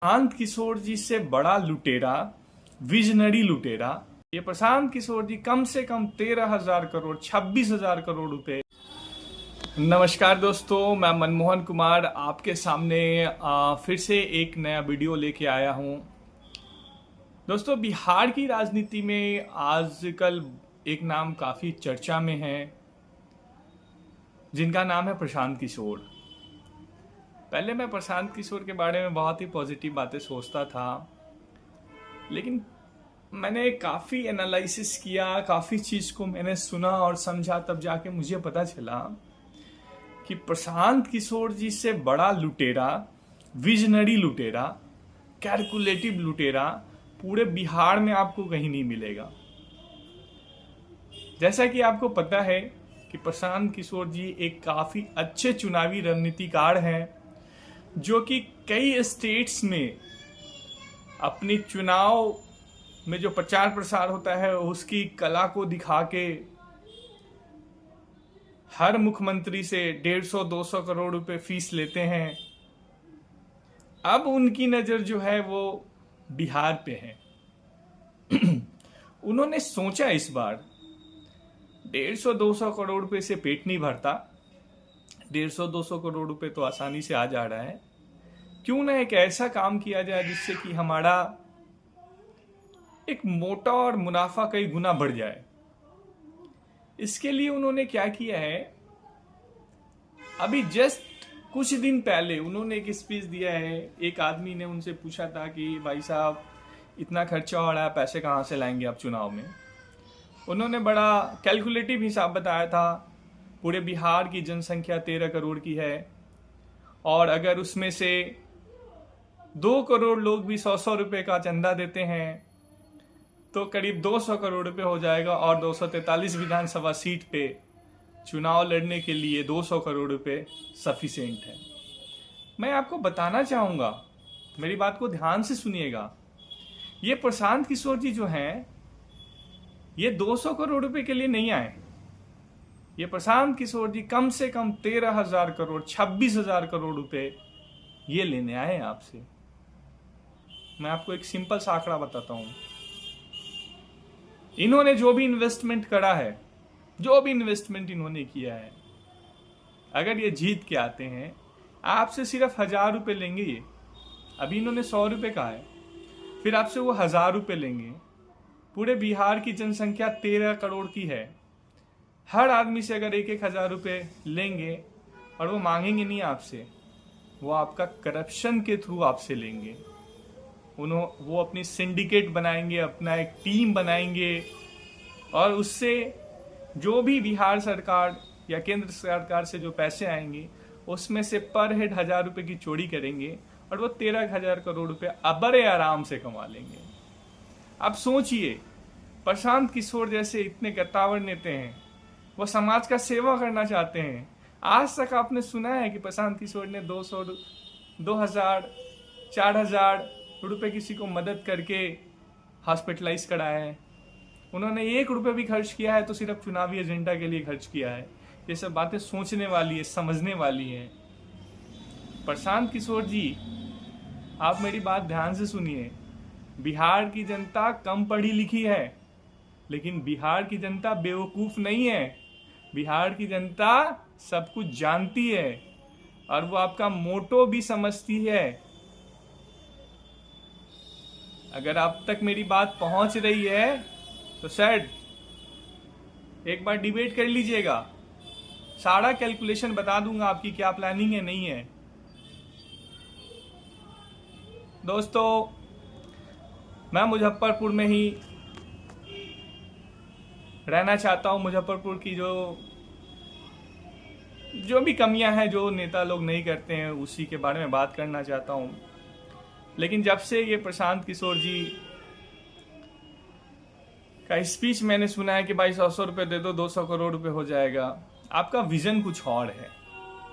प्रशांत किशोर जी से बड़ा लुटेरा, विजनरी लुटेरा, ये प्रशांत किशोर जी कम से कम 13,000 करोड़, 26,000 करोड़ रुपए। नमस्कार दोस्तों, मैं मनमोहन कुमार आपके सामने फिर से एक नया वीडियो लेके आया हूं। दोस्तों, बिहार की राजनीति में आजकल एक नाम काफी चर्चा में है, जिनका नाम है प्रशांत किशोर। पहले मैं प्रशांत किशोर के बारे में बहुत ही पॉजिटिव बातें सोचता था, लेकिन मैंने काफ़ी एनालिसिस किया, काफ़ी चीज़ को मैंने सुना और समझा, तब जाके मुझे पता चला कि प्रशांत किशोर जी से बड़ा लुटेरा, विजनरी लुटेरा, कैलकुलेटिव लुटेरा पूरे बिहार में आपको कहीं नहीं मिलेगा। जैसा कि आपको पता है कि प्रशांत किशोर जी एक काफ़ी अच्छे चुनावी रणनीतिकार हैं, जो कि कई स्टेट्स में अपनी चुनाव में जो प्रचार प्रसार होता है उसकी कला को दिखा के हर मुख्यमंत्री से 150-200 करोड़ रुपए फीस लेते हैं। अब उनकी नज़र जो है वो बिहार पे है। उन्होंने सोचा इस बार 150-200 करोड़ रुपए से पेट नहीं भरता, 150-200 करोड़ रुपए तो आसानी से आ जा रहा है, क्यों ना एक ऐसा काम किया जाए जिससे कि हमारा एक मोटा और मुनाफा कई गुना बढ़ जाए। इसके लिए उन्होंने क्या किया है, अभी जस्ट कुछ दिन पहले उन्होंने एक स्पीच दिया है। एक आदमी ने उनसे पूछा था कि भाई साहब, इतना खर्चा हो रहा है, पैसे कहाँ से लाएंगे आप चुनाव में। उन्होंने बड़ा कैलकुलेटिव हिसाब बताया था। पूरे बिहार की जनसंख्या 13 करोड़ की है, और अगर उसमें से 2 करोड़ लोग भी 100-100 रुपये का चंदा देते हैं तो करीब 200 करोड़ रुपए हो जाएगा, और 243 विधानसभा सीट पे चुनाव लड़ने के लिए 200 करोड़ रुपए सफिशिएंट है। मैं आपको बताना चाहूँगा, मेरी बात को ध्यान से सुनिएगा, ये प्रशांत किशोर जी जो हैं ये 200 करोड़ रुपए के लिए नहीं आए। ये प्रशांत किशोर जी कम से कम 13,000 करोड़, 26,000 करोड़ रुपए ये लेने आए हैं आपसे। मैं आपको एक सिंपल सा आंकड़ा बताता हूं। इन्होंने जो भी इन्वेस्टमेंट करा है, जो भी इन्वेस्टमेंट इन्होंने किया है, अगर ये जीत के आते हैं आपसे सिर्फ 1,000 रुपये लेंगे। ये अभी इन्होंने 100 रुपये कहा है, फिर आपसे वो 1,000 रुपये लेंगे। पूरे बिहार की जनसंख्या 13 करोड़ की है। हर आदमी से अगर 1,000 रुपये लेंगे, और वो मांगेंगे नहीं आपसे, वो आपका करप्शन के थ्रू आपसे लेंगे। वो अपनी सिंडिकेट बनाएंगे, अपना एक टीम बनाएंगे, और उससे जो भी बिहार सरकार या केंद्र सरकार से जो पैसे आएंगे उसमें से पर हेड 1,000 रुपये की चोरी करेंगे, और वो 13,000 करोड़ रुपये बड़े आराम से कमा लेंगे। अब सोचिए, प्रशांत किशोर जैसे इतने कद्दावर नेता हैं, वो समाज का सेवा करना चाहते हैं। आज तक आपने सुना है कि प्रशांत किशोर ने 200, 2,000, 4,000 रुपये किसी को मदद करके हॉस्पिटलाइज कराया है? उन्होंने 1 रुपये भी खर्च किया है तो सिर्फ चुनावी एजेंडा के लिए खर्च किया है। ये सब बातें सोचने वाली है, समझने वाली है। प्रशांत किशोर जी, आप मेरी बात ध्यान से सुनिए। बिहार की जनता कम पढ़ी लिखी है, लेकिन बिहार की जनता बेवकूफ़ नहीं है। बिहार की जनता सब कुछ जानती है, और वो आपका मोटो भी समझती है। अगर आप तक मेरी बात पहुंच रही है तो शायद एक बार डिबेट कर लीजिएगा। सारा कैलकुलेशन बता दूंगा आपकी क्या प्लानिंग है, नहीं है। दोस्तों, मैं मुजफ्फरपुर में ही रहना चाहता हूं। मुजफ्फरपुर की जो भी कमियां हैं, जो नेता लोग नहीं करते हैं, उसी के बारे में बात करना चाहता हूं। लेकिन जब से ये प्रशांत किशोर जी का स्पीच मैंने सुना है कि भाई 100 रुपये दे दो, 200 करोड़ रुपए हो जाएगा, आपका विजन कुछ और है।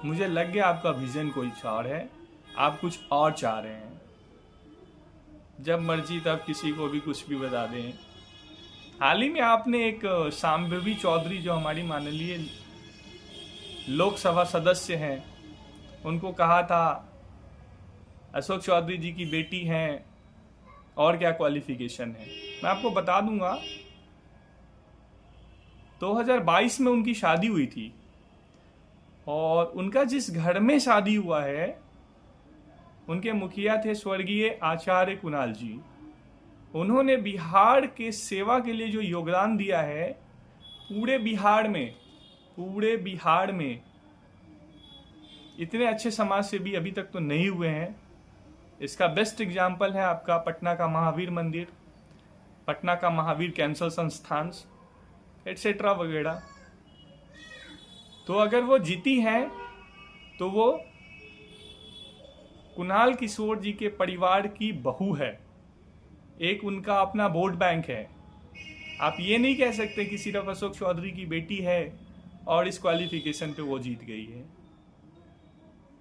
मुझे लग गया आपका विजन कुछ और है, आप कुछ और चाह रहे हैं। जब मर्जी तब किसी को भी कुछ भी बता दें। हाल ही में आपने एक शांभवी चौधरी, जो हमारी माननीय लोकसभा सदस्य हैं, उनको कहा था अशोक चौधरी जी की बेटी हैं, और क्या क्वालिफिकेशन है मैं आपको बता दूंगा। 2022 में उनकी शादी हुई थी और उनका जिस घर में शादी हुआ है उनके मुखिया थे स्वर्गीय आचार्य कुणाल जी। उन्होंने बिहार के सेवा के लिए जो योगदान दिया है, पूरे बिहार में इतने अच्छे समाज सेवी अभी तक तो नहीं हुए हैं। इसका बेस्ट एग्जाम्पल है आपका पटना का महावीर मंदिर, पटना का महावीर कैंसर संस्थान एटसेट्रा वगैरह। तो अगर वो जीती हैं तो वो कुणाल किशोर जी के परिवार की बहू है, एक उनका अपना वोट बैंक है। आप ये नहीं कह सकते कि सिर्फ अशोक चौधरी की बेटी है और इस क्वालिफिकेशन पे वो जीत गई है।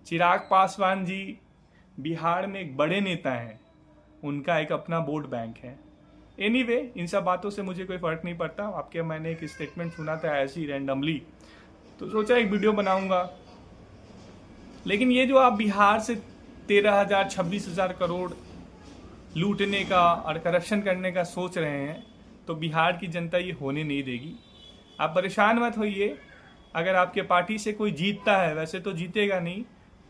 चिराग पासवान जी बिहार में एक बड़े नेता हैं, उनका एक अपना वोट बैंक है। एनीवे, इन सब बातों से मुझे कोई फर्क नहीं पड़ता। आपके मैंने एक स्टेटमेंट सुना था ऐसी रैंडमली, तो सोचा एक वीडियो बनाऊंगा। लेकिन ये जो आप बिहार से 13,000 26,000 करोड़ लूटने का और करप्शन करने का सोच रहे हैं, तो बिहार की जनता ये होने नहीं देगी। आप परेशान मत होइए। अगर आपके पार्टी से कोई जीतता है, वैसे तो जीतेगा नहीं,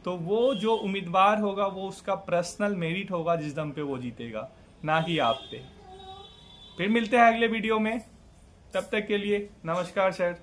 तो वो जो उम्मीदवार होगा वो उसका पर्सनल मेरिट होगा जिस दम पे वो जीतेगा, ना कि आप पे। फिर मिलते हैं अगले वीडियो में, तब तक के लिए नमस्कार सर।